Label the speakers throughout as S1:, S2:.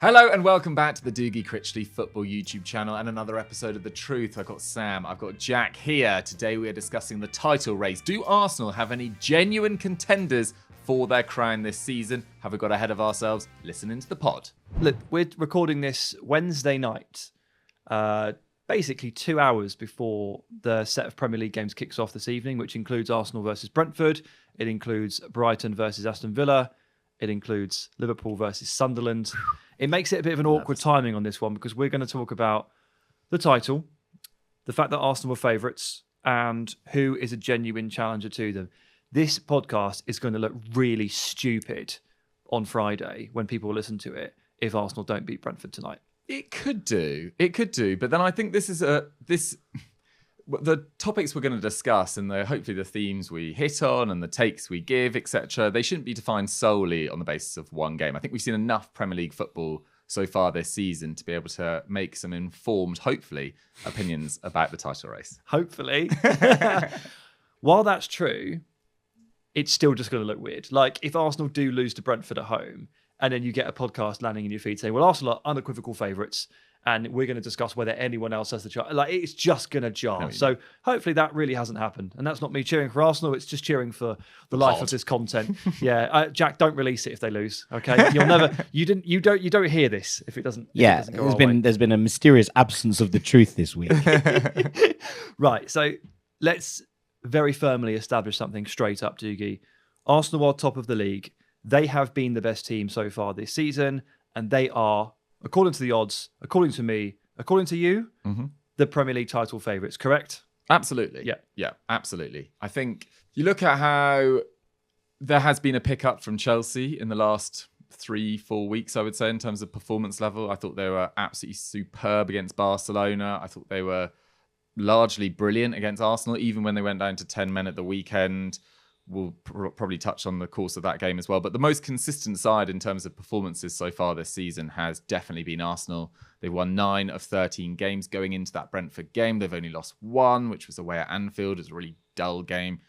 S1: Hello and welcome back to the Dougie Critchley football YouTube channel and another episode of The Truth. I've got Sam, I've got Jack here. Today we are discussing the title race. Do Arsenal have any genuine contenders for their crown this season? Have we got ahead of ourselves? Listen into the pod.
S2: Look, we're recording this Wednesday night, basically 2 hours before the set of Premier League games kicks off this evening, which includes Arsenal versus Brentford. It includes Brighton versus Aston Villa. It includes Liverpool versus Sunderland. It makes it a bit of an awkward timing on this one because we're going to talk about the title, the fact that Arsenal were favourites, and who is a genuine challenger to them. This podcast is going to look really stupid on Friday when people listen to it if Arsenal don't beat Brentford tonight.
S1: It could do. But then I think this is the topics we're going to discuss and hopefully the themes we hit on and the takes we give, etc., they shouldn't be defined solely on the basis of one game. I think we've seen enough Premier League football so far this season to be able to make some informed, hopefully, opinions about the title race.
S2: Hopefully. While that's true, it's still just going to look weird. Like, if Arsenal do lose to Brentford at home, and then you get a podcast landing in your feed saying, well, Arsenal are unequivocal favourites, and we're going to discuss whether anyone else has the chance. Like, it's just going to jar. No, so hopefully that really hasn't happened. And that's not me cheering for Arsenal. It's just cheering for the life of this content. Yeah, Jack, don't release it if they lose. Okay, you'll never. You don't hear this if it doesn't.
S3: Yeah,
S2: if it doesn't go
S3: there's been a mysterious absence of the truth this week.
S2: Right. So let's very firmly establish something straight up, Dougie. Arsenal are top of the league. They have been the best team so far this season, and they are, according to the odds, according to me, according to you, the Premier League title favourites, correct?
S1: Absolutely. Yeah, absolutely. I think you look at how there has been a pickup from Chelsea in the last 3-4 weeks, I would say, in terms of performance level. I thought they were absolutely superb against Barcelona. I thought they were largely brilliant against Arsenal, even when they went down to 10 men at the weekend. We'll probably touch on the course of that game as well. But the most consistent side in terms of performances so far this season has definitely been Arsenal. They've won 9 of 13 games going into that Brentford game. They've only lost 1, which was away at Anfield. It was a really dull game,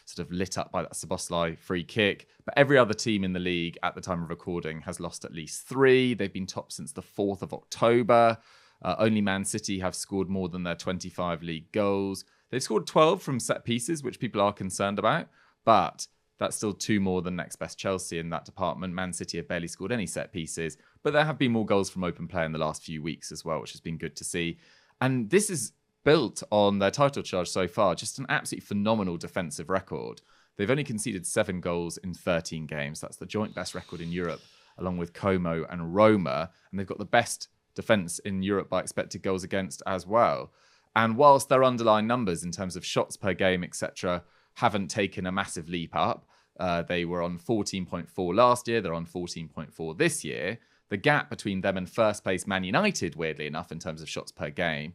S1: sort of lit up by that Szoboszlai free kick. But every other team in the league at the time of recording has lost at least 3. They've been top since the 4th of October. Only Man City have scored more than their 25 league goals. They've scored 12 from set pieces, which people are concerned about. But that's still 2 more than next best Chelsea in that department. Man City have barely scored any set pieces, but there have been more goals from open play in the last few weeks as well, which has been good to see. And this is built on their title charge so far, just an absolutely phenomenal defensive record. They've only conceded 7 goals in 13 games. That's the joint best record in Europe, along with Como and Roma. And they've got the best defence in Europe by expected goals against as well. And whilst their underlying numbers in terms of shots per game, etc., haven't taken a massive leap up. They were on 14.4 last year. They're on 14.4 this year. The gap between them and first place Man United, weirdly enough, in terms of shots per game,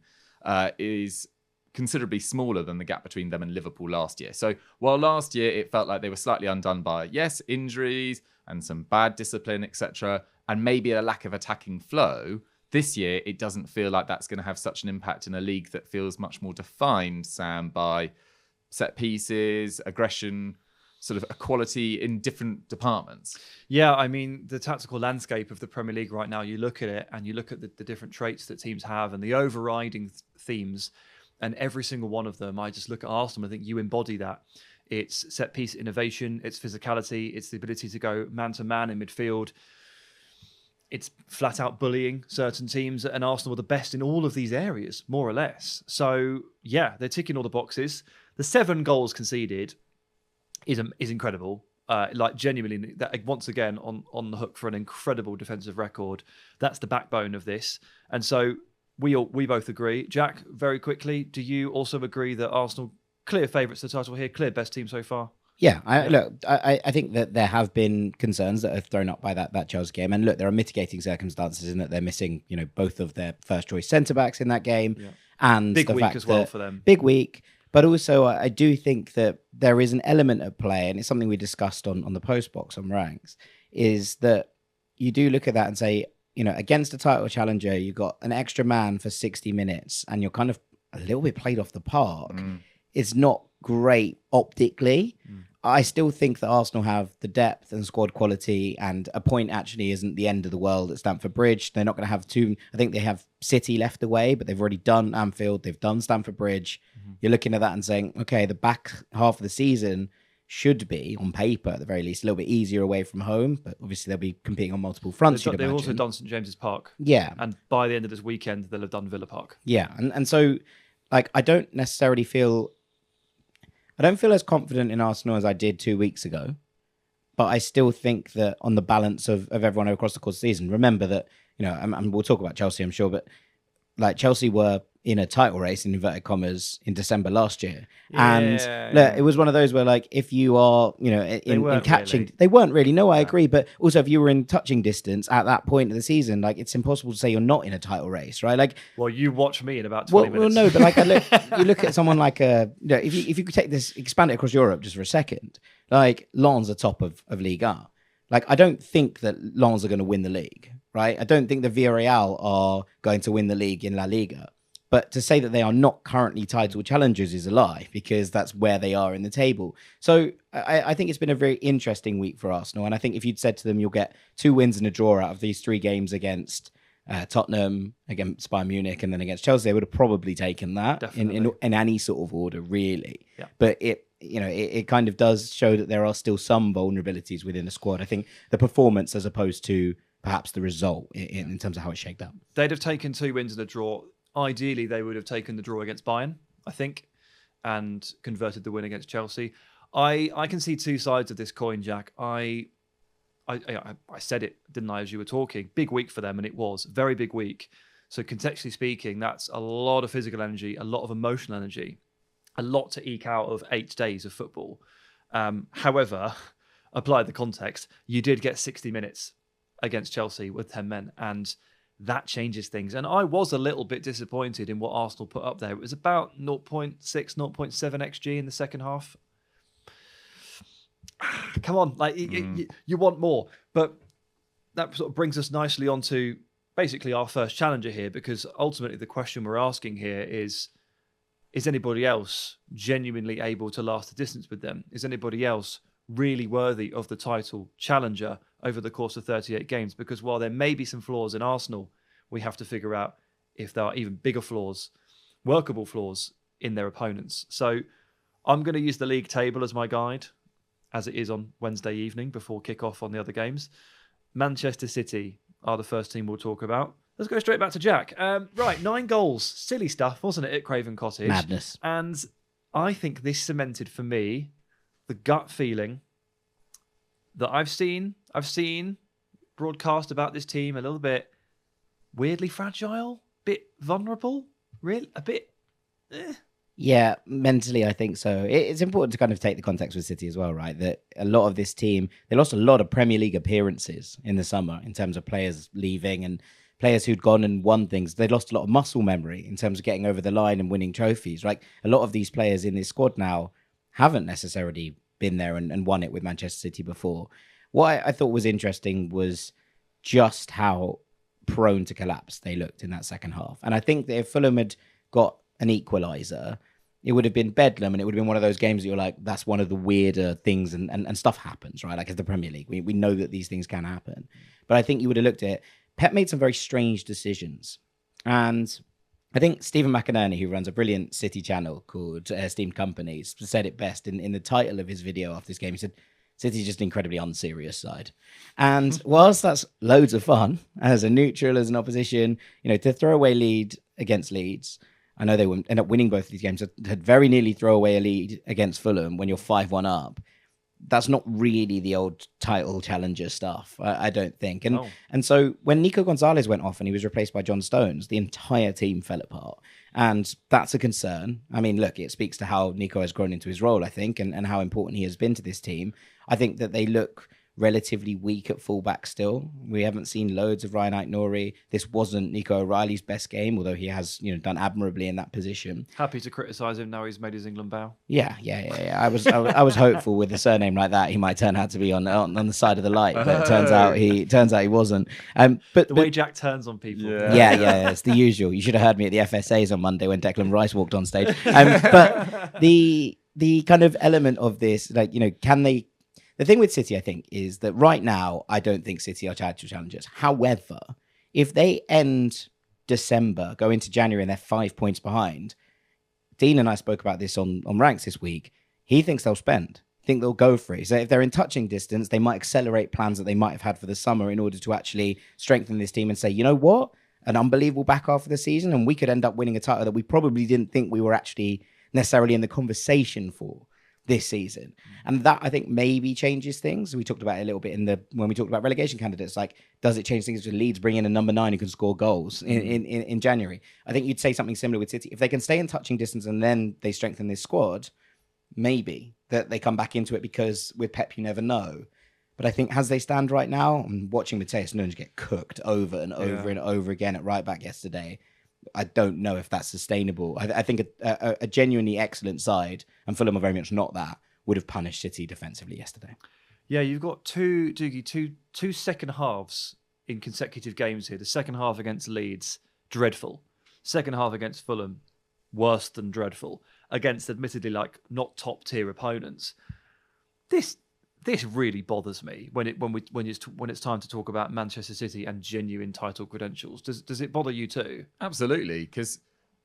S1: is considerably smaller than the gap between them and Liverpool last year. So while last year it felt like they were slightly undone by, yes, injuries and some bad discipline, etc., and maybe a lack of attacking flow, this year it doesn't feel like that's going to have such an impact in a league that feels much more defined, Sam, by set pieces, aggression, sort of equality in different departments.
S2: Yeah, I mean, the tactical landscape of the Premier League right now, you look at it and you look at the different traits that teams have and the overriding themes, and every single one of them, I just look at Arsenal, I think you embody that. It's set piece innovation, it's physicality, it's the ability to go man-to-man in midfield. It's flat out bullying certain teams, and Arsenal are the best in all of these areas, more or less. So, yeah, they're ticking all the boxes. The 7 goals conceded is incredible. Like, genuinely, that once again on the hook for an incredible defensive record. That's the backbone of this. And so we both agree. Jack, very quickly, do you also agree that Arsenal clear favourites to the title here, clear best team so far?
S3: Yeah, I think that there have been concerns that are thrown up by that Chelsea game. And look, there are mitigating circumstances in that they're missing, both of their first choice centre-backs in that game. Yeah. And
S2: big
S3: the
S2: week
S3: fact
S2: as well
S3: that,
S2: for them.
S3: Big week. But also, I do think that there is an element at play, and it's something we discussed on the post box on Ranks, is that you do look at that and say, against a title challenger, you've got an extra man for 60 minutes, and you're kind of a little bit played off the park. It's not great optically. I still think that Arsenal have the depth and squad quality, and a point actually isn't the end of the world at Stamford Bridge. They're not going to have two. I think they have City left away, but they've already done Anfield. They've done Stamford Bridge. You're looking at that and saying, okay, the back half of the season should be, on paper at the very least, a little bit easier away from home. But obviously they'll be competing on multiple fronts.
S2: They've also done St James's Park.
S3: Yeah.
S2: And by the end of this weekend, they'll have done Villa Park.
S3: Yeah. And so, like, I don't feel as confident in Arsenal as I did 2 weeks ago, but I still think that on the balance of everyone across the course of the season, remember that, and we'll talk about Chelsea, I'm sure, but like Chelsea were in a title race in inverted commas in December last year. Look, it was one of those where, like, if you are, in catching, really. They weren't really. No, I agree. But also, if you were in touching distance at that point of the season, like, it's impossible to say you're not in a title race, right? Like,
S2: well, you watch me in about 20 minutes.
S3: Well, no, but like, you look at someone like if you could take this, expand it across Europe just for a second, like Lens are top of Ligue 1. Like, I don't think that Lens are going to win the league, right? I don't think the Villarreal are going to win the league in La Liga. But to say that they are not currently title challengers is a lie, because that's where they are in the table. So I think it's been a very interesting week for Arsenal. And I think if you'd said to them, you'll get 2 wins and a draw out of these 3 games against Tottenham, against Bayern Munich, and then against Chelsea, they would have probably taken that in any sort of order, really. Yeah. But it kind of does show that there are still some vulnerabilities within the squad. I think the performance as opposed to perhaps the result in terms of how it shaped up.
S2: They'd have taken 2 wins and a draw. Ideally, they would have taken the draw against Bayern, I think, and converted the win against Chelsea. I can see 2 sides of this coin, Jack. I said it, didn't I, as you were talking? Big week for them, and it was. Very big week. So contextually speaking, that's a lot of physical energy, a lot of emotional energy, a lot to eke out of 8 days of football. However, apply the context, you did get 60 minutes against Chelsea with 10 men, and that changes things. And I was a little bit disappointed in what Arsenal put up there. It was about 0.6, 0.7 XG in the second half. Come on, like you want more. But that sort of brings us nicely onto basically our first challenger here, because ultimately the question we're asking here is anybody else genuinely able to last the distance with them? Is anybody else really worthy of the title challenger over the course of 38 games? Because while there may be some flaws in Arsenal, we have to figure out if there are even bigger flaws, workable flaws in their opponents. So I'm going to use the league table as my guide, as it is on Wednesday evening before kick-off on the other games. Manchester City are the first team we'll talk about. Let's go straight back to Jack. Right, 9 goals. Silly stuff, wasn't it, at Craven Cottage?
S3: Madness.
S2: And I think this cemented for me the gut feeling that I've seen broadcast about this team a little bit weirdly fragile, bit vulnerable, really a bit.
S3: Yeah, mentally, I think so. It's important to kind of take the context with City as well, right? That a lot of this team, they lost a lot of Premier League appearances in the summer in terms of players leaving and players who'd gone and won things. They lost a lot of muscle memory in terms of getting over the line and winning trophies. Like, a lot of these players in this squad now haven't necessarily been there and won it with Manchester City before. What I thought was interesting was just how prone to collapse they looked in that second half. And I think that if Fulham had got an equaliser, it would have been bedlam, and it would have been one of those games that you're like, that's one of the weirder things, and stuff happens, right? Like, it's the Premier League. We know that these things can happen. But I think you would have looked at it. Pep made some very strange decisions. And I think Stephen McInerney, who runs a brilliant City channel called Esteemed Companies, said it best in the title of his video after this game. He said, City's just an incredibly unserious side. And whilst that's loads of fun, as a neutral, as an opposition, to throw away lead against Leeds, I know they would end up winning both of these games, had very nearly throw away a lead against Fulham when you're 5-1 up. That's not really the old title challenger stuff, I don't think. And so when Nico Gonzalez went off and he was replaced by John Stones, the entire team fell apart. And that's a concern. I mean, look, it speaks to how Nico has grown into his role, I think, and how important he has been to this team. I think that they look relatively weak at fullback still. We haven't seen loads of Ryan Aït-Nouri. This wasn't Nico O'Reilly's best game, although he has, done admirably in that position.
S2: Happy to criticise him now he's made his England bow.
S3: Yeah. I was hopeful with a surname like that he might turn out to be on the side of the light, but it turns out he wasn't. But
S2: the way Jack turns on people.
S3: Yeah, it's the usual. You should have heard me at the FSAs on Monday when Declan Rice walked on stage. But the kind of element of this, like, can they? The thing with City, I think, is that right now, I don't think City are title challengers. However, if they end December, go into January, and they're 5 points behind, Dean and I spoke about this on Ranks this week. He thinks they'll spend. Think they'll go for it. So if they're in touching distance, they might accelerate plans that they might have had for the summer in order to actually strengthen this team and say, you know what? An unbelievable back half of the season, and we could end up winning a title that we probably didn't think we were actually necessarily in the conversation for this season. And that, I think, maybe changes things. We talked about it a little bit when we talked about relegation candidates. Like, does it change things with Leeds bring in a number 9 who can score goals in January? I think you'd say something similar with City. If they can stay in touching distance and then they strengthen this squad, maybe that they come back into it, because with Pep, you never know. But I think as they stand right now, I'm watching Matheus Nunes get cooked over and over and over again at right back yesterday. I don't know if that's sustainable. I think a genuinely excellent side, and Fulham are very much not that, would have punished City defensively yesterday.
S2: Yeah, you've got two second halves in consecutive games here. The second half against Leeds, dreadful. Second half against Fulham, worse than dreadful. Against admittedly like not top tier opponents. This really bothers me when it's time to talk about Manchester City and genuine title credentials. Does it bother you too?
S1: Absolutely, because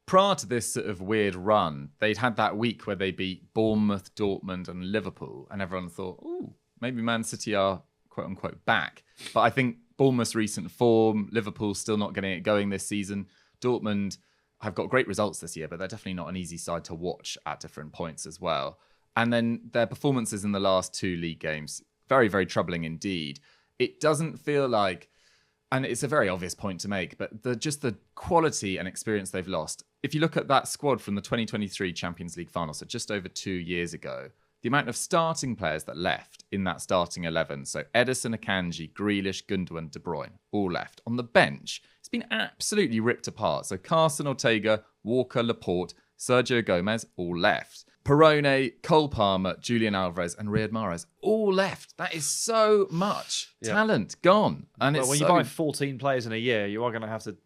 S1: prior to this sort of weird run, they'd had that week where they beat Bournemouth, Dortmund, and Liverpool, and everyone thought, "Ooh, maybe Man City are quote unquote back." But I think Bournemouth's recent form, Liverpool still not getting it going this season. Dortmund have got great results this year, but they're definitely not an easy side to watch at different points as well. And then their performances in the last 2 league games, very, very troubling indeed. It doesn't feel like, and it's a very obvious point to make, but the quality and experience they've lost. If you look at that squad from the 2023 Champions League final, so just over 2 years ago, the amount of starting players that left in that starting 11, so Ederson, Akanji, Grealish, Gundogan, De Bruyne, all left. On the bench, it's been absolutely ripped apart. So Carson, Ortega, Walker, Laporte, Sergio Gomez, all left. Perrone, Cole Palmer, Julian Alvarez, and Riyad Mahrez all left. That is so much talent gone. And
S2: when you buy 14 players in a year, you are going to have to,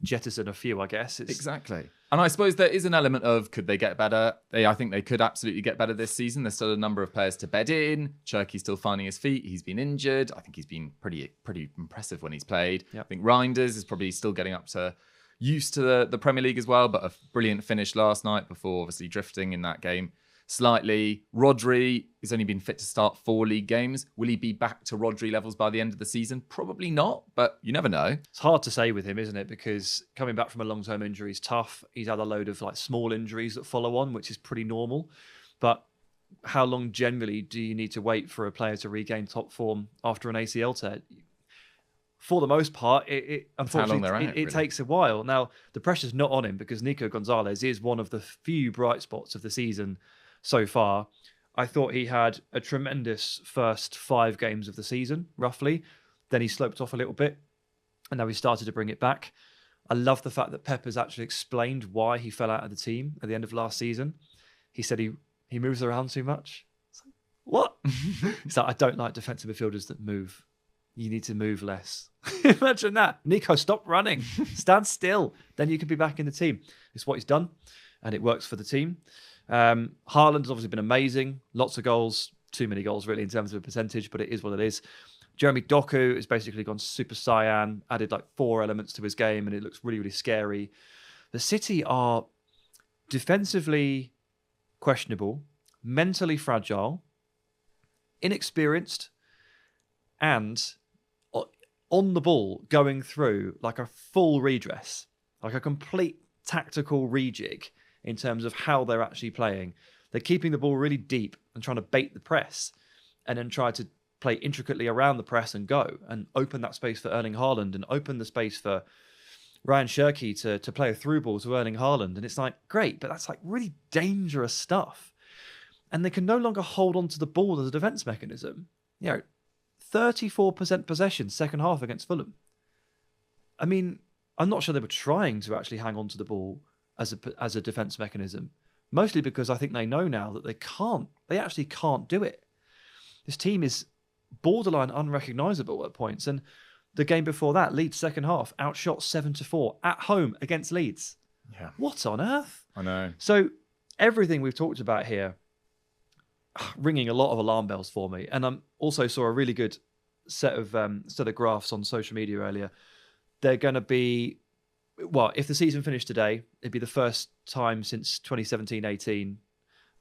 S2: jettison a few, I guess.
S1: Exactly. And I suppose there is an element of, could they get better? I think they could absolutely get better this season. There's still a number of players to bed in. Cherky's still finding his feet. He's been injured. I think he's been pretty impressive when he's played. Yep. I think Reinders is probably still getting up to used to the Premier League as well, but a brilliant finish last night before obviously drifting in that game slightly. Rodri has only been fit to start 4 league games. Will he be back to Rodri levels by the end of the season? Probably not, but you never know.
S2: It's hard to say with him, isn't it? Because coming back from a long-term injury is tough. He's had a load of small injuries that follow on, which is pretty normal. But how long generally do you need to wait for a player to regain top form after an ACL tear? For the most part, it unfortunately it takes a while. Now, the pressure's not on him because Nico Gonzalez is one of the few bright spots of the season so far. I thought he had a tremendous first 5 games of the season, roughly. Then he sloped off a little bit, and now he started to bring it back. I love the fact that Pep has actually explained why he fell out of the team at the end of last season. He said he moves around too much. It's like, what? He's like, I don't like defensive midfielders that move. You need to move less. Imagine that. Nico, stop running. Stand still. Then you can be back in the team. It's what he's done, and it works for the team. Haaland has obviously been amazing. Lots of goals. Too many goals, really, in terms of a percentage, but it is what it is. Jeremy Doku has basically gone Super Saiyan, added 4 elements to his game, and it looks really, really scary. The City are defensively questionable, mentally fragile, inexperienced, and on the ball going through a full redress, a complete tactical rejig in terms of how they're actually playing. They're keeping the ball really deep and trying to bait the press and then try to play intricately around the press and go and open that space for Erling Haaland and open the space for Ryan Cherky to play a through ball to Erling Haaland. And it's great, but that's really dangerous stuff. And they can no longer hold on to the ball as a defense mechanism. 34% possession second half against Fulham. I mean, I'm not sure they were trying to actually hang on to the ball as a defense mechanism, mostly because I think they know now that they actually can't do it. This team is borderline unrecognisable at points. And the game before that, Leeds second half, outshot 7-4 at home against Leeds.
S1: Yeah.
S2: What on earth?
S1: I know.
S2: So everything we've talked about here ringing a lot of alarm bells for me. And I also saw a really good set of graphs on social media earlier. They're going to be, well, if the season finished today, it'd be the first time since 2017-18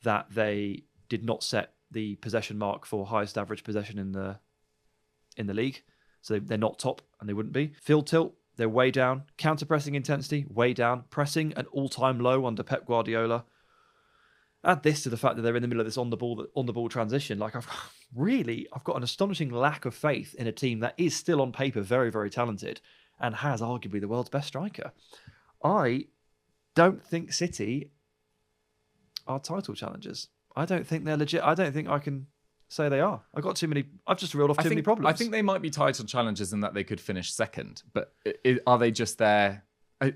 S2: that they did not set the possession mark for highest average possession in the league. So they're not top, and they wouldn't be. Field tilt, they're way down. Counter-pressing intensity, way down. Pressing, an all-time low under Pep Guardiola. Add this to the fact that they're in the middle of this on the ball transition. Like, I've got an astonishing lack of faith in a team that is still on paper very, very talented and has arguably the world's best striker. I don't think City are title challengers. I don't think they're legit. I don't think I can say they are. I've just reeled off too many problems.
S1: I think they might be title challengers in that they could finish second, but are they just there?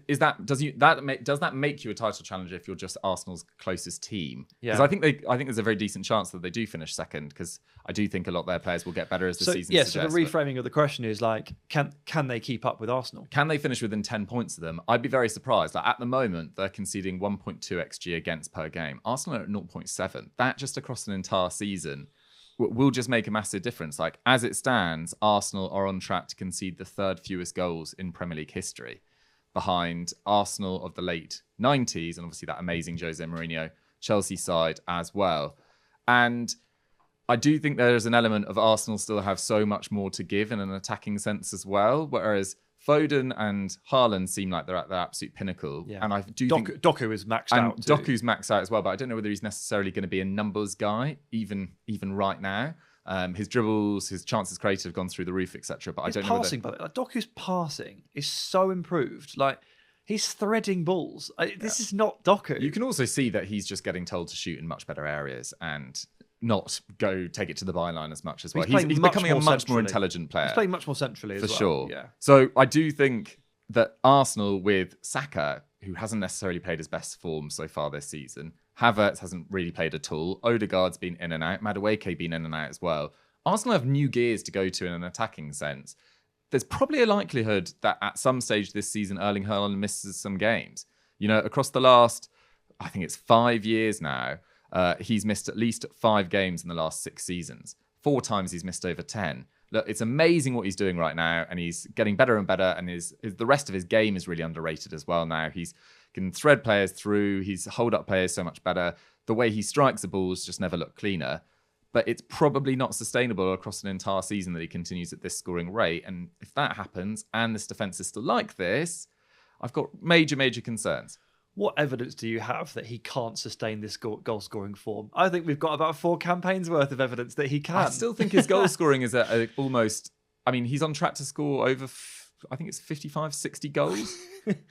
S1: Does that make you a title challenger if you're just Arsenal's closest team? Because I think there's a very decent chance that they do finish second, because I do think a lot of their players will get better as the season suggests.
S2: So the reframing of the question is like, can they keep up with Arsenal?
S1: Can they finish within 10 points of them? I'd be very surprised. Like, at the moment, they're conceding 1.2 XG against per game. Arsenal are at 0.7. That just across an entire season will just make a massive difference. Like, as it stands, Arsenal are on track to concede the third fewest goals in Premier League history, behind Arsenal of the late 90s and obviously that amazing Jose Mourinho Chelsea side as well. And I do think there is an element of Arsenal still have so much more to give in an attacking sense as well, whereas Foden and Haaland seem like they're at their absolute pinnacle.
S2: Yeah.
S1: And I do think
S2: Doku is maxed out too.
S1: Doku's maxed out as well, but I don't know whether he's necessarily going to be a numbers guy even right now. His dribbles, his chances created have gone through the roof, etc. But I don't know.
S2: Passing, Doku's passing is so improved. Like, he's threading balls. This is not Doku.
S1: You can also see that he's just getting told to shoot in much better areas and not go take it to the byline as much as well. He's becoming a much more intelligent player.
S2: He's playing much more centrally as well.
S1: For sure.
S2: Yeah.
S1: So I do think that Arsenal with Saka, who hasn't necessarily played his best form so far this season, Havertz hasn't really played at all, Odegaard's been in and out, Madueke been in and out as well. Arsenal have new gears to go to in an attacking sense. There's probably a likelihood that at some stage this season, Erling Haaland misses some games. You know, across the last, I think it's 5 years now, he's missed at least 5 games in the last 6 seasons. 4 times he's missed over 10. Look, it's amazing what he's doing right now, and he's getting better and better, and the rest of his game is really underrated as well now. He's can thread players through, he's hold up players so much better. The way he strikes the balls just never look cleaner. But it's probably not sustainable across an entire season that he continues at this scoring rate. And if that happens, and this defence is still like this, I've got major, major concerns.
S2: What evidence do you have that he can't sustain this goal-scoring form? I think we've got about 4 campaigns worth of evidence that he can.
S1: I still think his goal scoring is almost... I mean, he's on track to score over, I think it's 55, 60 goals,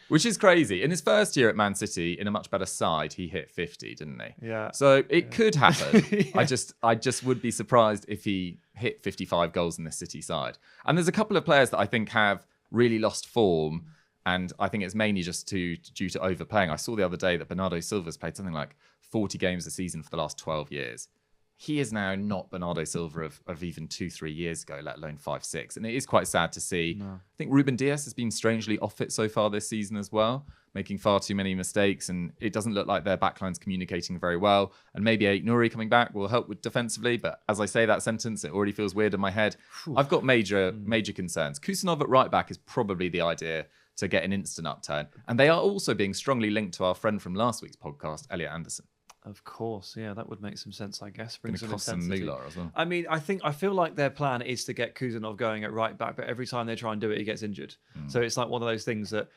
S1: which is crazy. In his first year at Man City, in a much better side, he hit 50, didn't he?
S2: Yeah.
S1: So it could happen.
S2: Yeah.
S1: I just would be surprised if he hit 55 goals in this City side. And there's a couple of players that I think have really lost form, and I think it's mainly just due to overplaying. I saw the other day that Bernardo Silva's played something like 40 games a season for the last 12 years. He is now not Bernardo Silva of even 2-3 years ago, let alone 5-6. And it is quite sad to see. No. I think Ruben Dias has been strangely off it so far this season as well, making far too many mistakes. And it doesn't look like their backline's communicating very well. And maybe Ait Nouri coming back will help with defensively. But as I say that sentence, it already feels weird in my head. I've got major concerns. Kusanov at right back is probably the idea to get an instant upturn. And they are also being strongly linked to our friend from last week's podcast, Elliot Anderson.
S2: Of course, yeah, that would make some sense, I guess.
S1: Bring some cost some moolah as well.
S2: I mean, I feel like their plan is to get Kusanov going at right back, but every time they try and do it, he gets injured. So it's like one of those things that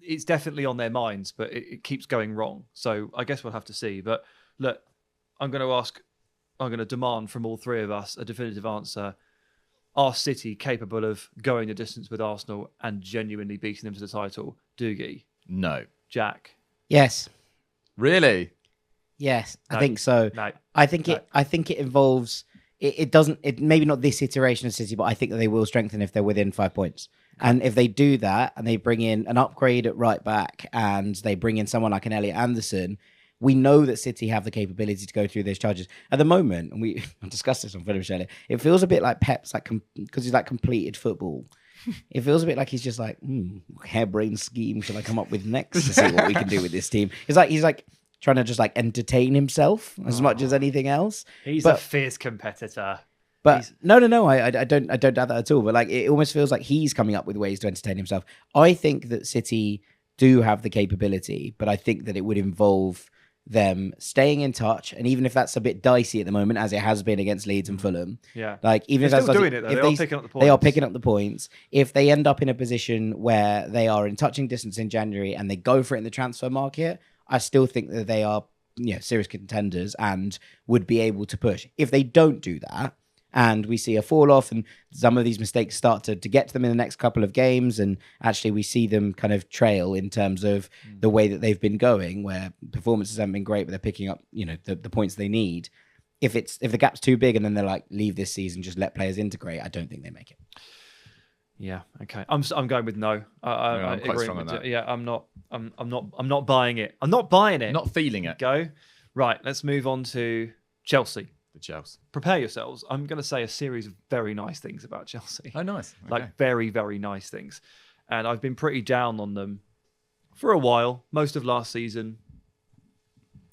S2: it's definitely on their minds, but it keeps going wrong. So I guess we'll have to see. But look, I'm going to demand from all 3 of us a definitive answer. Are City capable of going the distance with Arsenal and genuinely beating them to the title? Dougie?
S1: No.
S2: Jack?
S3: Yes.
S1: Really?
S3: Yes,
S2: No.
S3: I think so.
S2: No.
S3: I think it involves. It doesn't. It maybe not this iteration of City, but I think that they will strengthen if they're within 5 points. And if they do that, and they bring in an upgrade at right back, and they bring in someone like an Elliot Anderson, we know that City have the capability to go through those charges. At the moment, and we discussed this on Philip earlier, it feels a bit like Pep's, like because he's like completed football. It feels a bit like he's just like, harebrained scheme shall I come up with next to see what we can do with this team? He's like trying to just like entertain himself as much as anything else.
S2: He's a fierce competitor.
S3: But no, I don't doubt that at all. But like, it almost feels like he's coming up with ways to entertain himself. I think that City do have the capability, but I think that it would involve them staying in touch, and even if that's a bit dicey at the moment, as it has been against Leeds and Fulham,
S2: like
S3: even
S2: they're
S3: if that's
S2: still doing it, though. They are picking up the points.
S3: They are picking up the points. If they end up in a position where they are in touching distance in January and they go for it in the transfer market, I still think that they are serious contenders and would be able to push. If they don't do that, and we see a fall off and some of these mistakes start to get to them in the next couple of games, and actually we see them kind of trail in terms of the way that they've been going, where performances haven't been great, but they're picking up, the points they need. If the gap's too big and then they're like, leave this season, just let players integrate, I don't think they make it.
S2: Yeah. Okay. I'm going with no.
S1: I'm quite strong on that.
S2: Yeah. I'm not buying it. I'm not buying it.
S1: Not feeling it.
S2: Go. Right. Let's move on to Chelsea.
S1: The Chelsea.
S2: Prepare yourselves. I'm going to say a series of very nice things about Chelsea.
S1: Oh, nice. Okay.
S2: Like very, very nice things. And I've been pretty down on them for a while. Most of last season,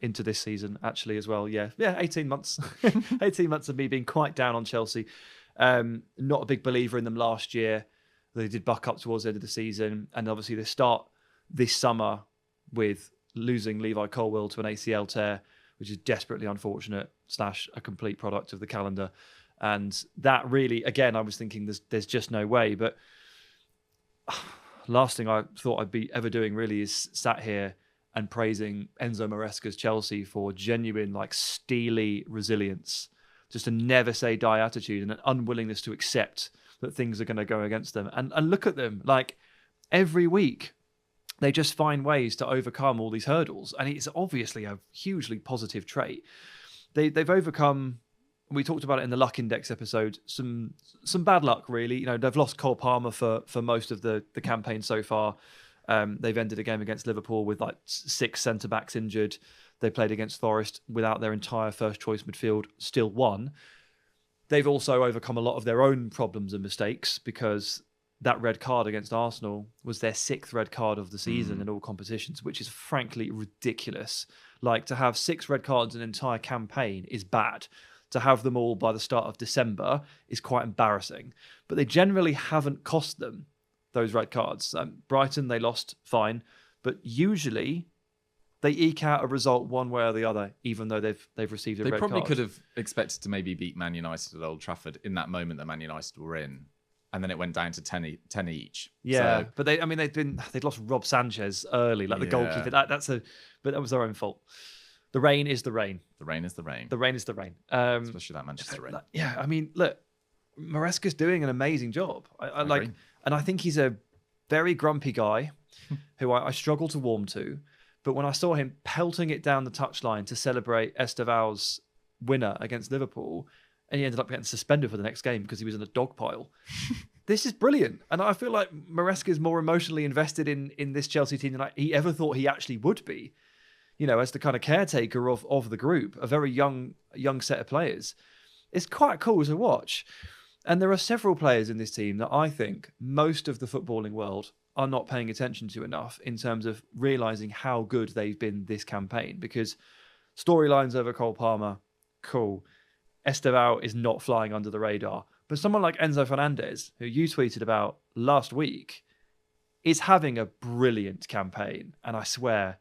S2: into this season, actually, as well. Yeah, 18 months. 18 months of me being quite down on Chelsea. Not a big believer in them last year. They did buck up towards the end of the season. And obviously they start this summer with losing Levi Colwill to an ACL tear, which is desperately unfortunate / a complete product of the calendar. And that really, again, I was thinking there's just no way. But last thing I thought I'd be ever doing really is sat here and praising Enzo Maresca's Chelsea for genuine, like, steely resilience, just a never say die attitude and an unwillingness to accept that things are going to go against them. And look at them, like, every week they just find ways to overcome all these hurdles. And it's obviously a hugely positive trait. They've overcome, we talked about it in the luck index episode, some bad luck, really. They've lost Cole Palmer for most of the campaign so far. They've ended a game against Liverpool with like 6 centre-backs injured. They played against Forest without their entire first-choice midfield, still won. They've also overcome a lot of their own problems and mistakes, because that red card against Arsenal was their 6th red card of the season in all competitions, which is frankly ridiculous. Like, to have 6 red cards in an entire campaign is bad. To have them all by the start of December is quite embarrassing. But they generally haven't cost them those red cards. Brighton, they lost, fine. But usually they eke out a result one way or the other, even though they've received a red card.
S1: They probably could have expected to maybe beat Man United at Old Trafford in that moment that Man United were in. And then it went down to 10 each.
S2: Yeah,
S1: so,
S2: but they'd lost Rob Sanchez early, like the goalkeeper. But that was their own fault. The rain is the rain.
S1: The rain is the rain.
S2: The rain is the rain.
S1: Especially that Manchester rain.
S2: Yeah, look, Maresca's doing an amazing job. I like, and I think he's a very grumpy guy who I struggle to warm to. But when I saw him pelting it down the touchline to celebrate Esteval's winner against Liverpool, and he ended up getting suspended for the next game because he was in a dog pile. This is brilliant. And I feel like Maresca is more emotionally invested in this Chelsea team than he ever thought he actually would be. As the kind of caretaker of the group, a very young set of players. It's quite cool to watch. And there are several players in this team that I think most of the footballing world are not paying attention to enough in terms of realising how good they've been this campaign. Because storylines over Cole Palmer, cool. Esteval is not flying under the radar. But someone like Enzo Fernandez, who you tweeted about last week, is having a brilliant campaign. And I swear,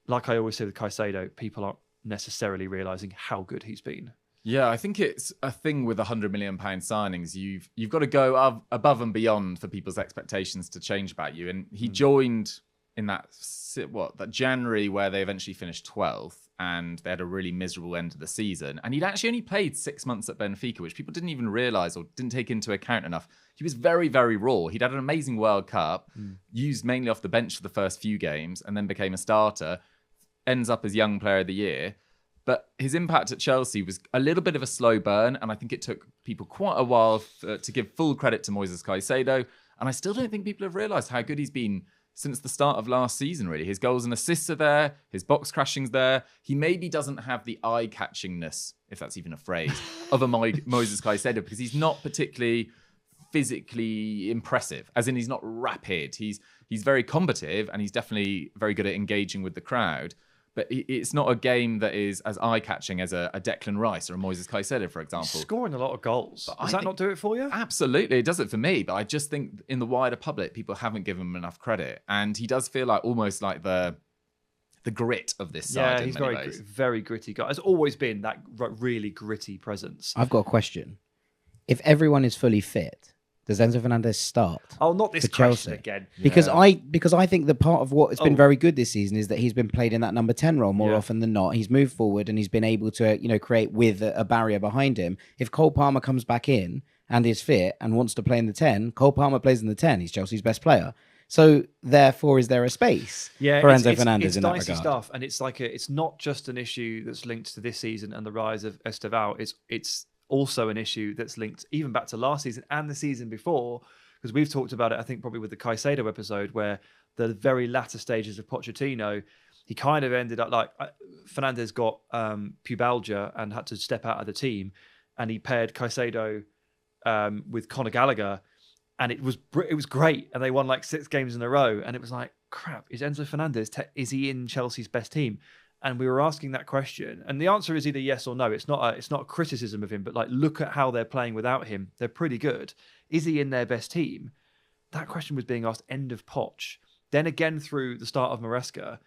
S2: like I always say with Caicedo, people aren't necessarily realising how good he's been.
S1: Yeah, I think it's a thing with £100 million signings. You've got to go above and beyond for people's expectations to change about you. And he joined in that January where they eventually finished 12th and they had a really miserable end of the season. And he'd actually only played 6 months at Benfica, which people didn't even realise or didn't take into account enough. He was very, very raw. He'd had an amazing World Cup, used mainly off the bench for the first few games, and then became a starter, ends up as Young Player of the Year. But his impact at Chelsea was a little bit of a slow burn, and I think it took people quite a while to give full credit to Moises Caicedo. And I still don't think people have realised how good he's been since the start of last season, really. His goals and assists are there. His box crashing's there. He maybe doesn't have the eye-catchingness, if that's even a phrase, of a Moises Caicedo, because he's not particularly physically impressive, as in he's not rapid. He's very combative, and he's definitely very good at engaging with the crowd. but it's not a game that is as eye-catching as a Declan Rice or a Moises Caicedo, for example.
S2: He's scoring a lot of goals. Does that not do it for you?
S1: Absolutely, it does it for me. But I just think in the wider public, people haven't given him enough credit, and he does feel like almost like the grit of this side.
S2: Yeah, he's very gritty guy. Has always been that really gritty presence.
S3: I've got a question. If everyone is fully fit, does Enzo Fernandez start?
S2: Oh, not this question again.
S3: Because I think that part of what has been very good this season is that he's been played in that number 10 role more often than not. He's moved forward and he's been able to, create with a barrier behind him. If Cole Palmer comes back in and is fit and wants to play in the 10, Cole Palmer plays in the 10. He's Chelsea's best player. So therefore, is there a space for Enzo Fernandez in that regard? It's dicey stuff,
S2: and it's not just an issue that's linked to this season and the rise of Estevao. It's also an issue that's linked even back to last season and the season before, because we've talked about it, I think, probably with the Caicedo episode, where the very latter stages of Pochettino, he kind of ended up like Fernandez got pubalgia and had to step out of the team, and he paired Caicedo with Conor Gallagher, and it was great, and they won like 6 games in a row, and it was like, crap, is Enzo Fernandez, is he in Chelsea's best team? And we were asking that question, and the answer is either yes or no. It's not a criticism of him, but like, look at how they're playing without him. They're pretty good. Is he in their best team? That question was being asked end of Poch, then again through the start of Maresca,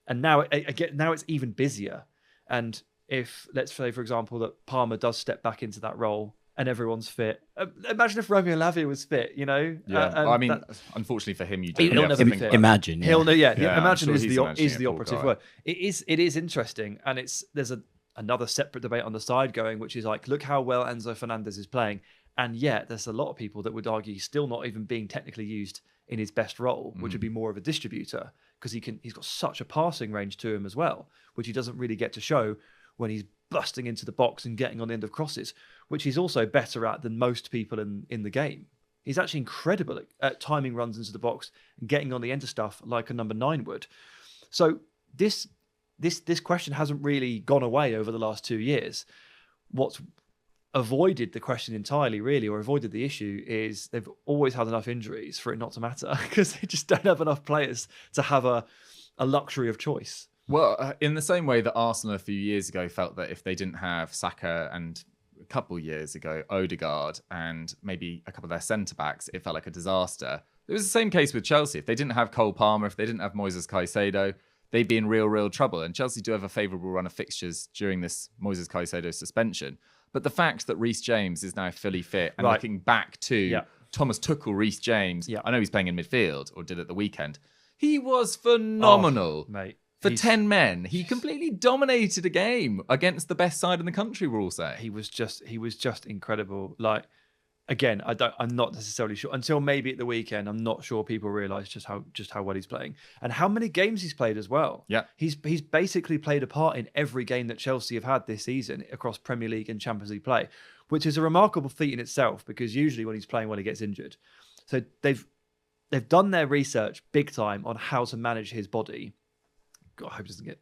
S2: and now it's even busier. And if, let's say, for example, that Palmer does step back into that role and everyone's fit. Imagine if Romeo Lavia was fit,
S1: Yeah, unfortunately for him,
S3: he'll never be fit. Imagine. Yeah.
S2: He'll know. Yeah, imagine is the operative word. It is interesting, and there's another separate debate on the side going, which is like, look how well Enzo Fernandez is playing, and yet there's a lot of people that would argue he's still not even being technically used in his best role, which would be more of a distributor, because he's got such a passing range to him as well, which he doesn't really get to show when he's busting into the box and getting on the end of crosses, which he's also better at than most people in the game. He's actually incredible at timing runs into the box and getting on the end of stuff like a number 9 would. So this question hasn't really gone away over the last 2 years. What's avoided the question entirely, really, or avoided the issue, is they've always had enough injuries for it not to matter, because they just don't have enough players to have a luxury of choice.
S1: Well, in the same way that Arsenal a few years ago felt that if they didn't have Saka, and a couple of years ago Odegaard, and maybe a couple of their centre-backs, it felt like a disaster. It was the same case with Chelsea. If they didn't have Cole Palmer, if they didn't have Moises Caicedo, they'd be in real trouble. And Chelsea do have a favourable run of fixtures during this Moises Caicedo suspension. But the fact that Reece James is now fully fit, and looking back to Thomas Tuchel, Reece James, I know he's playing in midfield, or did at the weekend, he was phenomenal.
S2: Mate.
S1: For 10 men, he completely dominated a game against the best side in the country, we're all saying.
S2: He was just incredible. Like, again, I'm not necessarily sure, until maybe at the weekend, I'm not sure people realise just how well he's playing and how many games he's played as well.
S1: Yeah.
S2: He's basically played a part in every game that Chelsea have had this season across Premier League and Champions League play, which is a remarkable feat in itself, because usually when he's playing well, he gets injured. So they've done their research big time on how to manage his body. God, I hope he doesn't get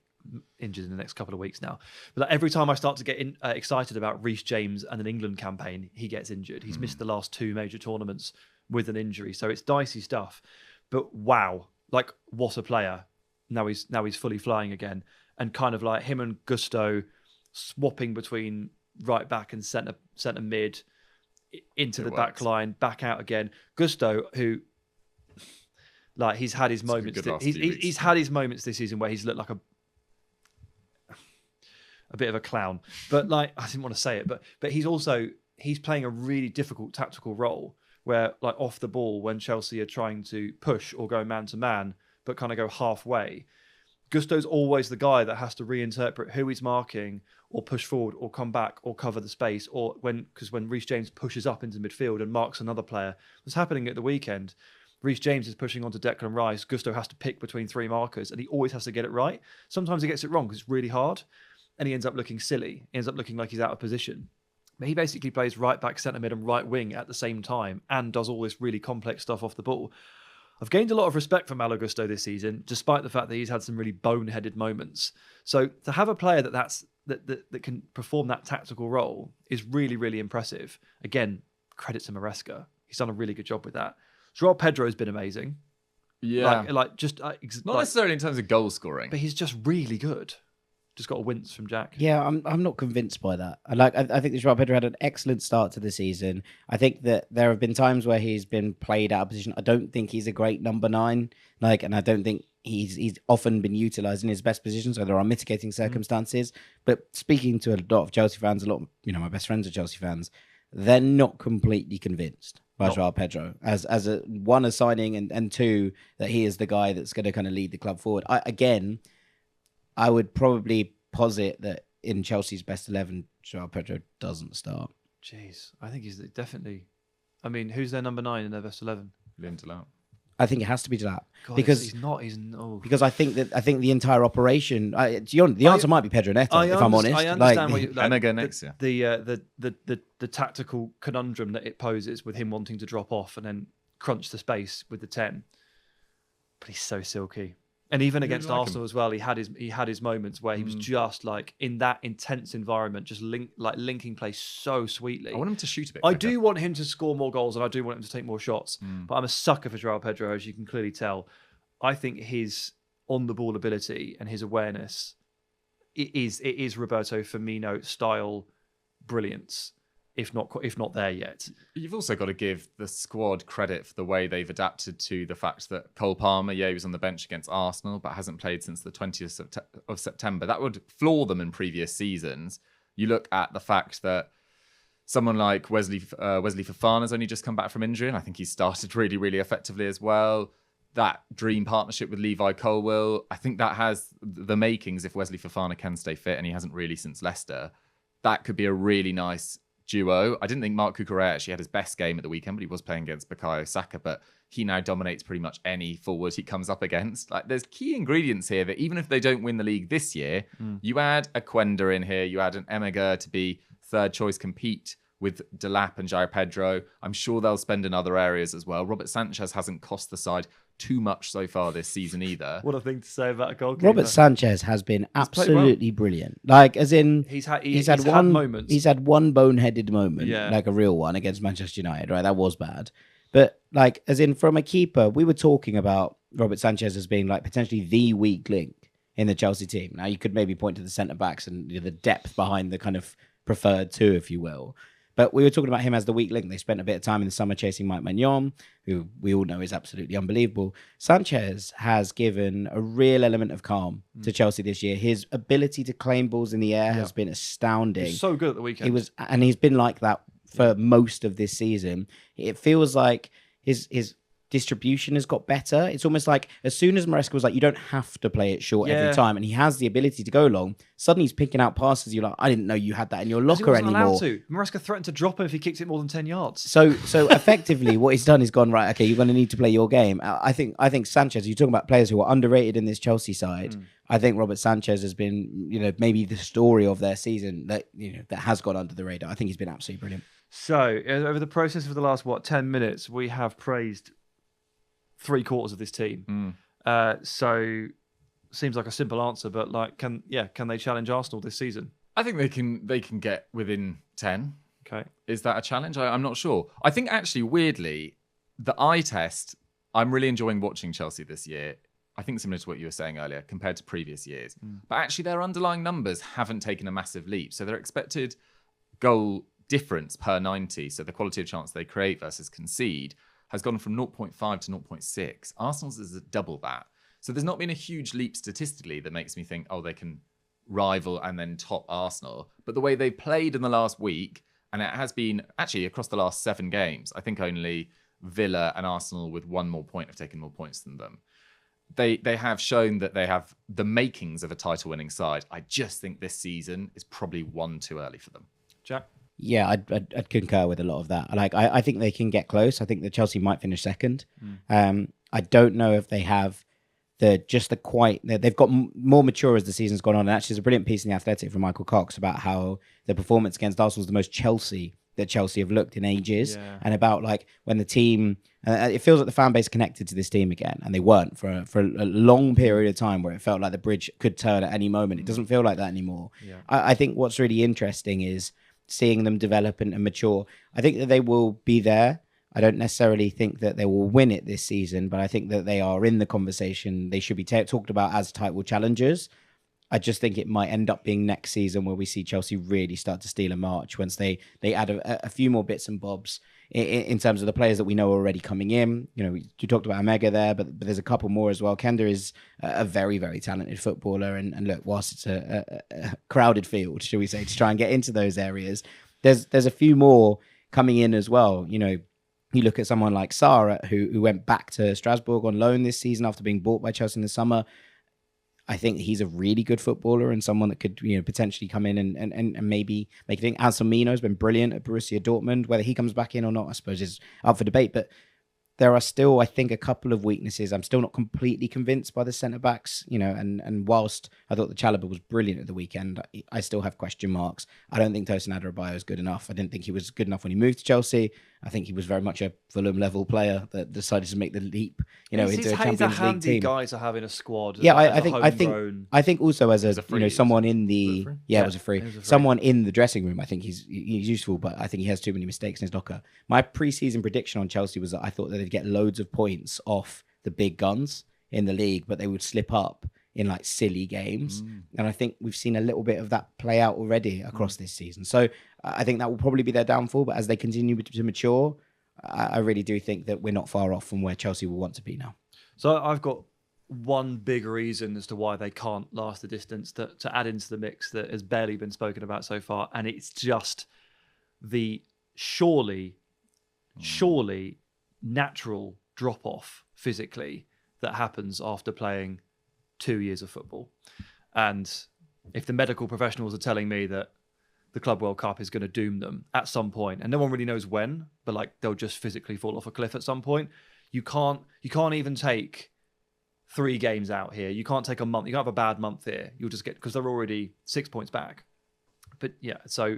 S2: injured in the next couple of weeks now. But like, every time I start to get excited about Reece James and an England campaign, he gets injured. He's missed the last 2 major tournaments with an injury. So it's dicey stuff. But wow, like, what a player. Now he's fully flying again. And kind of like him and Gusto swapping between right back and centre mid into the back line, back out again. Gusto, who... like, he's had his moments. He's had his moments this season where he's looked like a bit of a clown. But like, I didn't want to say it, but he's playing a really difficult tactical role where, like, off the ball, when Chelsea are trying to push or go man to man, but kind of go halfway, Gusto's always the guy that has to reinterpret who he's marking, or push forward, or come back, or cover the space, or because when Reece James pushes up into midfield and marks another player, what's happening at the weekend. Reece James is pushing onto Declan Rice. Gusto has to pick between 3 markers, and he always has to get it right. Sometimes he gets it wrong because it's really hard, and he ends up looking silly. He ends up looking like he's out of position. But he basically plays right back, centre mid, and right wing at the same time, and does all this really complex stuff off the ball. I've gained a lot of respect for Malo Gusto this season, despite the fact that he's had some really boneheaded moments. So to have a player that can perform that tactical role is really, really impressive. Again, credit to Maresca. He's done a really good job with that. João Pedro has been amazing.
S1: Yeah.
S2: Like just
S1: Not necessarily in terms of goal scoring.
S2: but he's just really good. Just got a wince from Jack.
S3: Yeah, I'm not convinced by that. I think that Joao Pedro had an excellent start to the season. I think that there have been times where he's been played out of position. I don't think he's a great number 9. And I don't think he's often been utilised in his best position. So there are mitigating circumstances. But speaking to a lot of Chelsea fans, my best friends are Chelsea fans, they're not completely convinced by Joao Pedro as a one, a signing, and two, that he is the guy that's going to kind of lead the club forward. I would probably posit that in Chelsea's best 11, Joao Pedro doesn't start.
S2: Jeez, I think he's definitely. I mean, who's their number 9 in their best 11?
S1: Lindelof.
S3: I think it has to be Delap
S2: because he's not. He's no.
S3: Because I think the entire operation. The answer might be Pedro Neto. If I'm honest,
S2: I understand what
S1: Emega next year.
S2: The tactical conundrum that it poses with him wanting to drop off and then crunch the space with the 10. But he's so silky. And even against Arsenal as well, he had his moments where he was just like in that intense environment, just linking play so sweetly.
S1: I want him to shoot a bit.
S2: I do want him to score more goals, and I do want him to take more shots. But I'm a sucker for Joao Pedro, as you can clearly tell. I think his on-the-ball ability and his awareness it is Roberto Firmino style brilliance. If not there yet.
S1: You've also got to give the squad credit for the way they've adapted to the fact that Cole Palmer, he was on the bench against Arsenal, but hasn't played since the 20th of September. That would floor them in previous seasons. You look at the fact that someone like Wesley Fofana has only just come back from injury, and I think he's started really, really effectively as well. That dream partnership with Levi Colwill, I think that has the makings, if Wesley Fofana can stay fit, and he hasn't really since Leicester, that could be a really nice duo. I didn't think Marc Cucurella actually had his best game at the weekend, but he was playing against Bukayo Saka, but he now dominates pretty much any forward he comes up against. Like, there's key ingredients here that even if they don't win the league this year, you add a Quenda in here, you add an Emega to be third choice, compete with Delap and Joao Pedro. I'm sure they'll spend in other areas as well. Robert Sanchez hasn't cost the side too much so far this season either.
S2: What a thing to say about a goalkeeper.
S3: Robert Sanchez has been absolutely brilliant. Like, as in,
S2: he's had moments.
S3: He's had one boneheaded moment,
S2: Yeah.
S3: like a real one against Manchester United, right? That was bad. But like, as in, from a keeper, we were talking about Robert Sanchez as being like potentially the weak link in the Chelsea team. Now, you could maybe point to the centre backs and the depth behind the kind of preferred two, if you will. But we were talking about him as the weak link. They spent a bit of time in the summer chasing Mike Maignan, who we all know is absolutely unbelievable. Sanchez has given a real element of calm to Chelsea this year. His ability to claim balls in the air has been astounding.
S2: He was so good at the weekend.
S3: He's been like that for most of this season. It feels like his distribution has got better. It's almost like as soon as Maresca was like, you don't have to play it short every time, and he has the ability to go long, suddenly he's picking out passes. You're like, I didn't know you had that in your locker anymore.
S2: Allowed to. Maresca threatened to drop him if he kicked it more than 10 yards.
S3: So effectively, what he's done is gone, right, okay, you're going to need to play your game. I think Sanchez, you're talking about players who are underrated in this Chelsea side. I think Robert Sanchez has been, maybe the story of their season that has gone under the radar. I think he's been absolutely brilliant.
S2: So over the process of the last 10 minutes, we have praised 3/4 of this team. So seems like a simple answer, but like, can they challenge Arsenal this season?
S1: I think they can get within 10.
S2: Okay.
S1: Is that a challenge? I'm not sure. I think actually, weirdly, the eye test, I'm really enjoying watching Chelsea this year. I think similar to what you were saying earlier compared to previous years. But actually their underlying numbers haven't taken a massive leap. So their expected goal difference per 90, so the quality of chance they create versus concede, has gone from 0.5 to 0.6. Arsenal's is double that. So there's not been a huge leap statistically that makes me think, they can rival and then top Arsenal. But the way they played in the last week, and it has been actually across the last 7 games, I think only Villa and Arsenal with one more point have taken more points than them. They have shown that they have the makings of a title-winning side. I just think this season is probably one too early for them.
S2: Jack?
S3: Yeah, I'd concur with a lot of that. Like, I think they can get close. I think that Chelsea might finish second. I don't know if they have they've got more mature as the season's gone on. And actually, there's a brilliant piece in The Athletic from Michael Cox about how the performance against Arsenal was the most Chelsea that Chelsea have looked in ages, and about like when the team, it feels like the fan base connected to this team again, and they weren't for a long period of time where it felt like the bridge could turn at any moment. It doesn't feel like that anymore. I think what's really interesting is seeing them develop and mature. I think that they will be there. I don't necessarily think that they will win it this season, but I think that they are in the conversation. They should be talked about as title challengers. I just think it might end up being next season where we see Chelsea really start to steal a march once they add a few more bits and bobs in terms of the players that we know are already coming in. You know, you talked about Omega there, but there's a couple more as well. Kenda is a very, very talented footballer. And look, whilst it's a crowded field, shall we say, to try and get into those areas, there's a few more coming in as well. You know, you look at someone like Sarah, who went back to Strasbourg on loan this season after being bought by Chelsea in the summer. I think he's a really good footballer and someone that could, you know, potentially come in and maybe make a thing. Anselmino has been brilliant at Borussia Dortmund. Whether he comes back in or not, I suppose, is up for debate. But there are still, I think, a couple of weaknesses. I'm still not completely convinced by the centre-backs, you know, and whilst I thought the Chalobah was brilliant at the weekend, I still have question marks. I don't think Tosin Adarabioyo is good enough. I didn't think he was good enough when he moved to Chelsea. I think he was very much a Fulham-level player that decided to make the leap, you know, into a Champions League
S2: handy
S3: team.
S2: Guy to have in a squad.
S3: Yeah, I think also as a you know, someone in the it was a free. Someone in the dressing room, I think he's useful, but I think he has too many mistakes in his locker. My pre-season prediction on Chelsea was that I thought that they'd get loads of points off the big guns in the league, but they would slip up in like silly games. And I think we've seen a little bit of that play out already across this season. So I think that will probably be their downfall. But as they continue to mature, I really do think that we're not far off from where Chelsea will want to be now.
S2: So I've got one big reason as to why they can't last the distance to add into the mix that has barely been spoken about so far. And it's just the surely natural drop-off physically that happens after playing 2 years of football. And if the medical professionals are telling me that the Club World Cup is going to doom them at some point, and no one really knows when, but like they'll just physically fall off a cliff at some point, you can't even take 3 games out here. You can't take a month. You can't have a bad month here. You'll just get, because they're already 6 points back. But yeah, so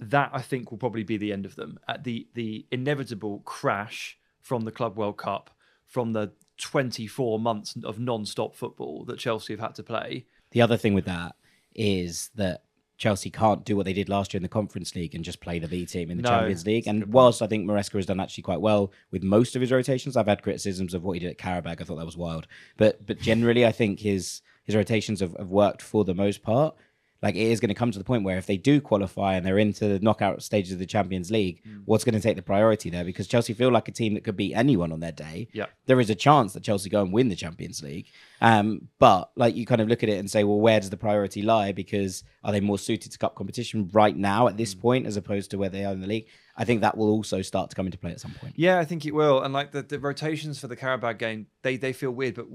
S2: that I think will probably be the end of them. At the inevitable crash from the Club World Cup, from the 24 months of non-stop football that Chelsea have had to play.
S3: The other thing with that is that Chelsea can't do what they did last year in the Conference League and just play the B team in the Champions League. And whilst I think Maresca has done actually quite well with most of his rotations, I've had criticisms of what he did at Karabakh. I thought that was wild. But generally, I think his rotations have worked for the most part. Like, it is going to come to the point where if they do qualify and they're into the knockout stages of the Champions League, what's going to take the priority there? Because Chelsea feel like a team that could beat anyone on their day.
S2: Yeah.
S3: There is a chance that Chelsea go and win the Champions League. But like, you kind of look at it and say, well, where does the priority lie? Because are they more suited to cup competition right now at this point as opposed to where they are in the league? I think that will also start to come into play at some point.
S2: Yeah, I think it will. And like the rotations for the Karabakh game, they feel weird, but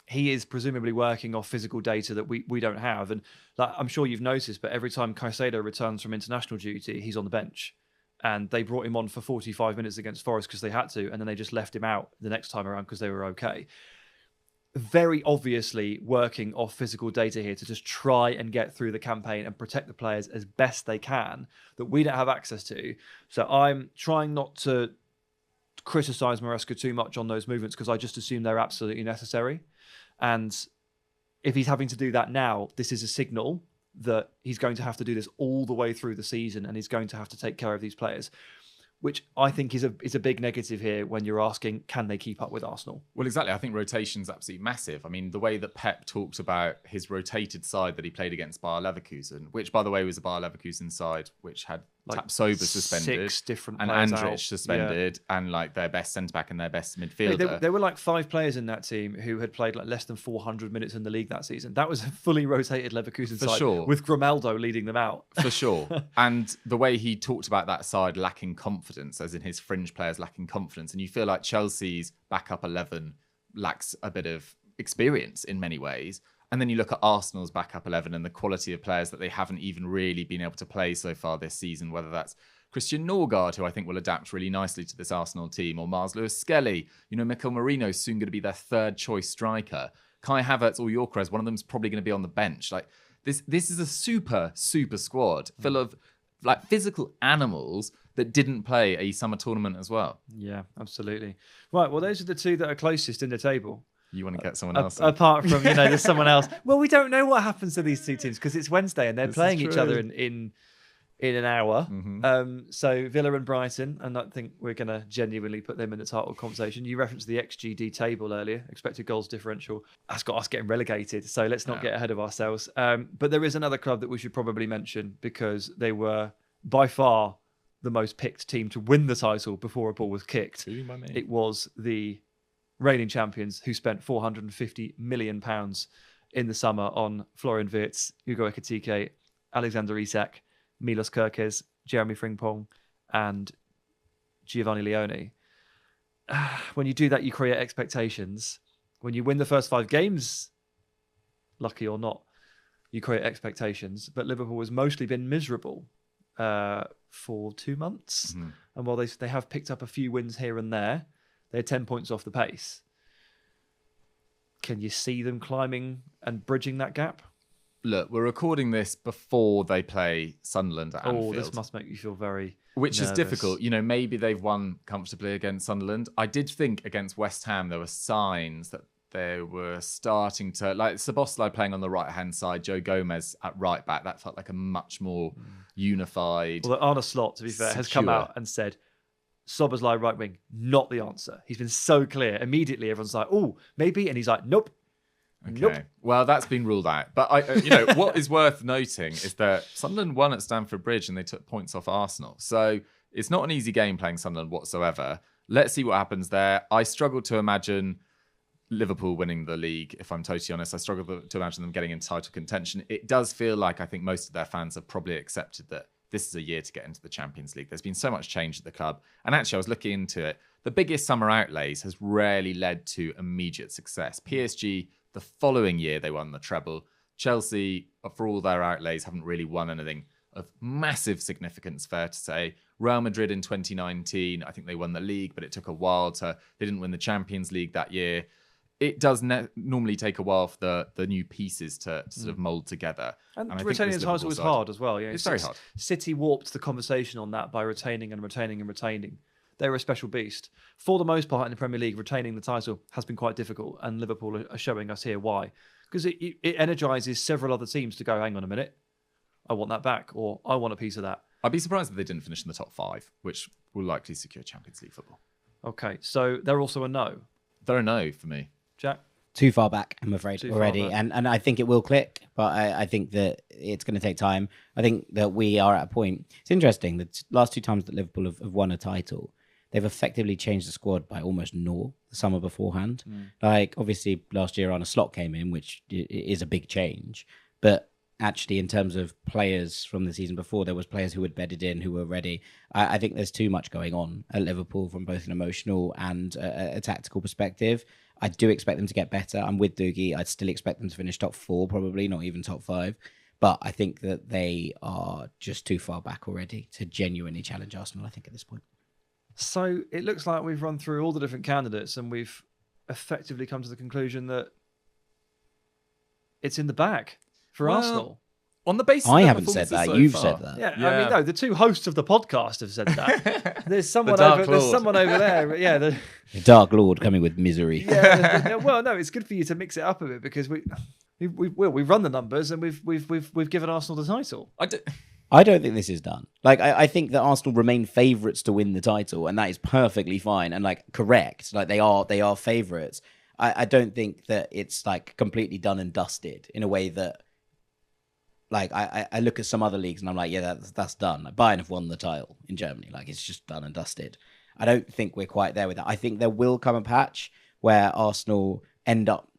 S2: he is presumably working off physical data that we don't have. And like, I'm sure you've noticed, but every time Caicedo returns from international duty, he's on the bench. And they brought him on for 45 minutes against Forest because they had to, and then they just left him out the next time around because they were okay. Very obviously working off physical data here to just try and get through the campaign and protect the players as best they can that we don't have access to. So I'm trying not to criticise Maresca too much on those movements because I just assume they're absolutely necessary. And if he's having to do that now, this is a signal that he's going to have to do this all the way through the season and he's going to have to take care of these players, which I think is a big negative here when you're asking, can they keep up with Arsenal?
S1: Well, exactly. I think rotation's absolutely massive. I mean, the way that Pep talked about his rotated side that he played against Bayer Leverkusen, which, by the way, was a Bayer Leverkusen side which had like Tapsoba suspended,
S2: 6 different
S1: and
S2: players
S1: Andrich
S2: out.
S1: suspended, and like their best centre-back and their best midfielder.
S2: There were like 5 players in that team who had played like less than 400 minutes in the league that season. That was a fully rotated Leverkusen side,
S1: sure,
S2: with Grimaldo leading them out.
S1: For sure. And the way he talked about that side lacking confidence, as in his fringe players lacking confidence, and you feel like Chelsea's backup 11 lacks a bit of experience in many ways. And then you look at Arsenal's backup 11 and the quality of players that they haven't even really been able to play so far this season, whether that's Christian Norgard, who I think will adapt really nicely to this Arsenal team, or Mars Lewis-Skelly. You know, Mikel Merino is soon going to be their 3rd choice striker. Kai Havertz or Gyökeres, one of them is probably going to be on the bench. Like, this is a super squad full of like physical animals that didn't play a summer tournament as well.
S2: Yeah, absolutely. Right, well, those are the 2 that are closest in the table.
S1: You want to get someone else?
S2: Apart from, there's someone else. Well, we don't know what happens to these 2 teams because it's Wednesday and they're playing each other in in an hour.
S1: Mm-hmm.
S2: So Villa and Brighton, and I think we're going to genuinely put them in the title conversation. You referenced the XGD table earlier, expected goals differential. That's got us getting relegated, so let's not get ahead of ourselves. But there is another club that we should probably mention because they were by far the most picked team to win the title before a ball was kicked. It was the reigning champions who spent £450 million in the summer on Florian Wirtz, Hugo Ekitike, Alexander Isak, Milos Kerkez, Jeremy Frimpong, and Giovanni Leone. When you do that, you create expectations. When you win the first 5 games, lucky or not, you create expectations. But Liverpool has mostly been miserable for 2 months.
S1: Mm-hmm.
S2: And while they have picked up a few wins here and there, they're 10 points off the pace. Can you see them climbing and bridging that gap?
S1: Look, we're recording this before they play Sunderland at Anfield.
S2: Oh, this must make you feel very
S1: Which
S2: nervous.
S1: is difficult. You know, maybe they've won comfortably against Sunderland. I did think against West Ham there were signs that they were starting to, like Szoboszlai playing on the right-hand side, Joe Gomez at right back. That felt like a much more unified...
S2: Well, Arne Slot, to be fair, has come out and said, Szoboszlai right wing, not the answer. He's been so clear. Immediately, everyone's like, oh, maybe. And he's like, nope.
S1: Okay.
S2: Nope.
S1: Well, that's been ruled out. But what is worth noting is that Sunderland won at Stamford Bridge and they took points off Arsenal. So it's not an easy game playing Sunderland whatsoever. Let's see what happens there. I struggle to imagine Liverpool winning the league, if I'm totally honest. I struggle to imagine them getting into title contention. It does feel like I think most of their fans have probably accepted that this is a year to get into the Champions League. There's been so much change at the club. And actually, I was looking into it. The biggest summer outlays has rarely led to immediate success. PSG, the following year, they won the treble. Chelsea, for all their outlays, haven't really won anything of massive significance, fair to say. Real Madrid in 2019, I think they won the league, but it took a while they didn't win the Champions League that year. It does normally take a while for the new pieces to sort of mould together.
S2: And
S1: I think
S2: retaining
S1: this
S2: the title
S1: Liverpool
S2: is
S1: side-
S2: hard as well. Yeah,
S1: It's very hard.
S2: City warped the conversation on that by retaining and retaining and retaining. They were a special beast. For the most part in the Premier League, retaining the title has been quite difficult, and Liverpool are showing us here why. Because it energises several other teams to go, hang on a minute, I want that back, or I want a piece of that.
S1: I'd be surprised if they didn't finish in the top 5, which will likely secure Champions League football.
S2: Okay, so they're also a no.
S1: They're a no for me.
S2: Jack?
S3: Too far back, I'm afraid,
S2: Too far
S3: already.
S2: back.
S3: And I think it will click, but I think that it's going to take time. I think that we are at a point. It's interesting. The last 2 times that Liverpool have won a title, they've effectively changed the squad by almost naught the summer beforehand. Like, obviously, last year Arne Slot came in, which is a big change. But actually, in terms of players from the season before, there was players who had bedded in, who were ready. I think there's too much going on at Liverpool from both an emotional and a tactical perspective. I do expect them to get better. I'm with Dougie. I'd still expect them to finish top 4, probably, not even top 5. But I think that they are just too far back already to genuinely challenge Arsenal, I think, at this point.
S2: So it looks like we've run through all the different candidates and we've effectively come to the conclusion that it's in the bag for Arsenal.
S1: On the basis
S3: I
S1: of
S3: haven't said that.
S1: so
S3: You've
S1: far.
S3: said that.
S2: Yeah, I mean, no, the 2 hosts of the podcast have said that. There's someone
S1: Dark
S2: over. There's
S1: Lord.
S2: someone over there. Yeah,
S3: The Dark Lord coming with misery.
S2: well, no, it's good for you to mix it up a bit because we've run the numbers and we've given Arsenal the title.
S3: I don't think this is done. Like, I think that Arsenal remain favourites to win the title, and that is perfectly fine and like correct. Like they are favourites. I don't think that it's like completely done and dusted in a way that, like, I look at some other leagues and I'm like, yeah, that's done. Like, Bayern have won the title in Germany. Like, it's just done and dusted. I don't think we're quite there with that. I think there will come a patch where Arsenal end up,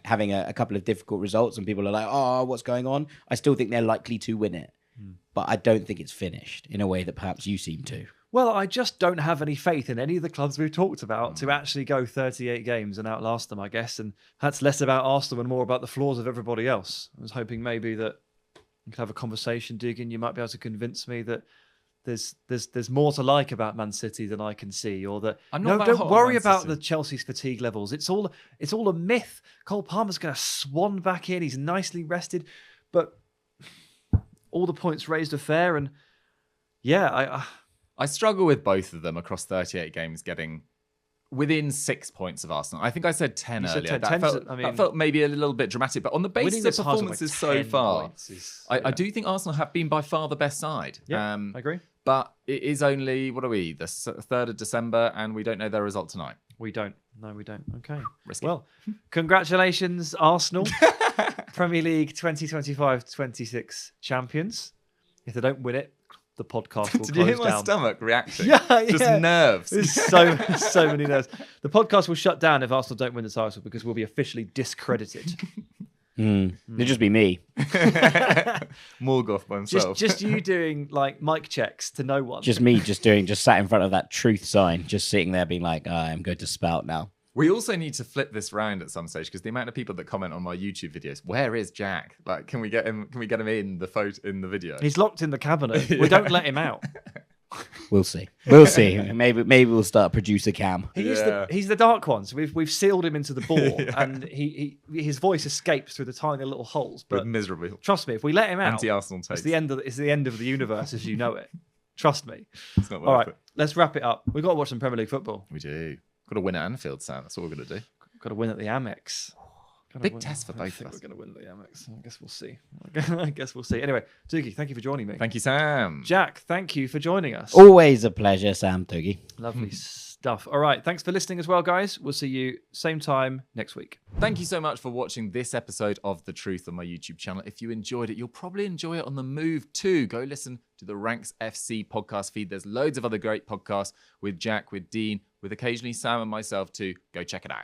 S3: having a couple of difficult results and people are like, oh, what's going on? I still think they're likely to win it. But I don't think it's finished in a way that perhaps you seem to.
S2: Well, I just don't have any faith in any of the clubs we've talked about to actually go 38 games and outlast them, I guess. And that's less about Arsenal and more about the flaws of everybody else. I was hoping maybe that we could have a conversation, Dugan. You might be able to convince me that there's more to like about Man City than I can see, or that don't worry about the Chelsea's fatigue levels. It's all a myth. Cole Palmer's going to swan back in. He's nicely rested, but all the points raised are fair. And yeah,
S1: I struggle with both of them across 38 games getting within 6 points of Arsenal. I think I said 10
S2: You said
S1: earlier.
S2: 10.
S1: That felt maybe a little bit dramatic, but on the basis
S2: Winning
S1: of
S2: this hard by
S1: performances so
S2: 10
S1: far,
S2: points is-
S1: I do think Arsenal have been by far the best side.
S2: Yeah, I agree.
S1: But it is only, what are we, the 3rd of December, and we don't know their result tonight.
S2: We don't. No, we don't. Okay.
S1: Risky.
S2: Well, congratulations, Arsenal. Premier League 2025-26 champions. If they don't win it, the podcast will
S1: Did you hear
S2: close
S1: my
S2: down.
S1: stomach reacting?
S2: Yeah,
S1: Just
S2: yeah.
S1: nerves.
S2: There's so many nerves. The podcast will shut down if Arsenal don't win the title because we'll be officially discredited.
S3: It'll just be me.
S1: Morgoth by himself.
S2: Just you doing like mic checks to no one.
S3: Just me, just sat in front of that truth sign, just sitting there being like, I'm going to spout now.
S1: We also need to flip this round at some stage because the amount of people that comment on my YouTube videos, where is Jack? Like, can we get him? Can we get him in the video?
S2: He's locked in the cabinet. We don't let him out.
S3: We'll see. We'll see. Maybe we'll start producer cam.
S2: He's the dark one. So we've sealed him into the ball, and his voice escapes through the tiny little holes. But
S1: miserably.
S2: trust me, if we let him out,
S1: Anti-Arsenal takes.
S2: it's the end of the universe as you know it. Trust me.
S1: It's not worth
S2: All right,
S1: it.
S2: let's wrap it up. We've got to watch some Premier League football.
S1: We do. Got to win at Anfield, Sam. That's what we're going to do.
S2: Got to win at the Amex.
S1: Big test for both of
S2: I think
S1: us.
S2: we're going to win at the Amex. I guess we'll see. I guess we'll see. Anyway, Dougie, thank you for joining me.
S1: Thank you, Sam.
S2: Jack, thank you for joining us.
S3: Always a pleasure, Sam Dougie.
S2: Lovely stuff. All right, thanks for listening as well, guys. We'll see you same time next week.
S1: Thank you so much for watching this episode of The Truth on my YouTube channel. If you enjoyed it, you'll probably enjoy it on the move too. Go listen to the Ranks FC podcast feed. There's loads of other great podcasts with Jack, with Dean, with occasionally Sam and myself too. Go check it out.